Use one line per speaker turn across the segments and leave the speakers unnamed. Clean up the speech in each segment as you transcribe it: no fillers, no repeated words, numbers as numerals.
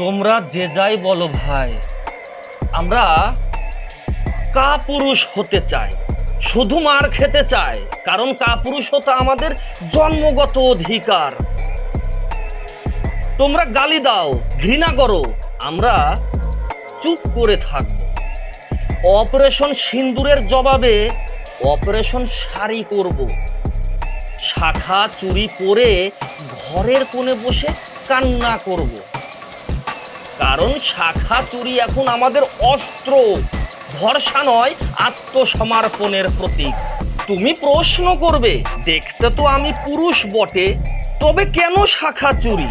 তোমরা যে যাই বলো ভাই, আমরা কাপুরুষ হতে চাই, শুধু মার খেতে চাই, কারণ কাপুরুষতা আমাদের জন্মগত অধিকার। তোমরা গালি দাও, ঘৃণা করো, আমরা চুপ করে থাকবো। অপারেশন সিন্দুরের জবাবে অপারেশন শাড়ি করব। শাখা চুরি পরে ঘরের কোণে বসে কান্না করব, কারণ শাখা চুরি এখন আমাদের অস্ত্র, ভরসা নয়, আত্মসমর্পণের প্রতীক। তুমি প্রশ্ন করবে, দেখতে তো আমি পুরুষ বটে, তবে কেন শাখা চুরি?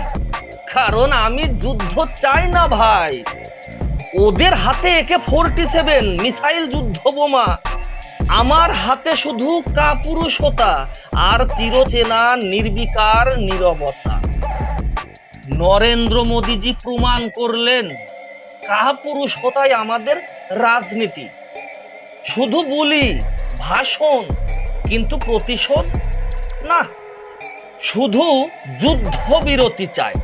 কারণ আমি যুদ্ধ চাই না ভাই। ওদের হাতে AK-47 মিসাইল যুদ্ধ বোমা, আমার হাতে শুধু কাপুরুষতা আর চিরচেনা নির্বিকার নীরবতা। নরেন্দ্র মোদীজি প্রমাণ করলেন কাপুরুষতাই আমাদের রাজনীতি। শুধু বলি, ভাষণ, কিন্তু প্রতিশোধ না। শুধু যুদ্ধবিরতি চাই,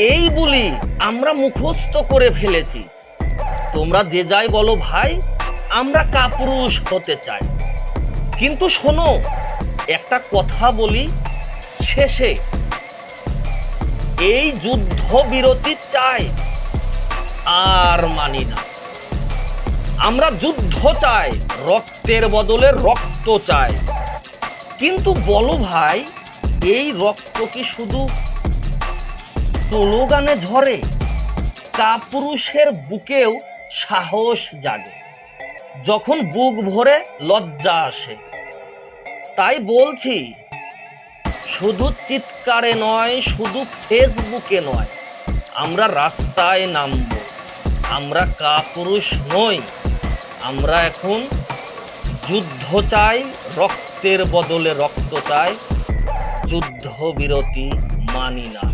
এই বলি আমরা মুখস্থ করে ফেলেছি। তোমরা যে যাই বলো ভাই, আমরা কাপুরুষ হতে চাই। কিন্তু শোনো, একটা কথা বলি শেষে, এই যুদ্ধবিরতি চাই, আর মানি না। আমরা যুদ্ধ চাই, রক্তের বদলে রক্ত চাই। কিন্তু বলো ভাই, এই রক্ত কি শুধু স্লোগানে ঝরে? কাপুরুষের বুকেও সাহস জাগে যখন বুক ভরে লজ্জা আসে। তাই বলছি, শুধু চিৎকারে নয়, শুধু ফেসবুকে নয়, আমরা রাস্তায় নামবো। আমরা কাপুরুষ নই, আমরা এখন যুদ্ধ চাই, রক্তের বদলে রক্ত চাই। যুদ্ধবিরতি মানি না।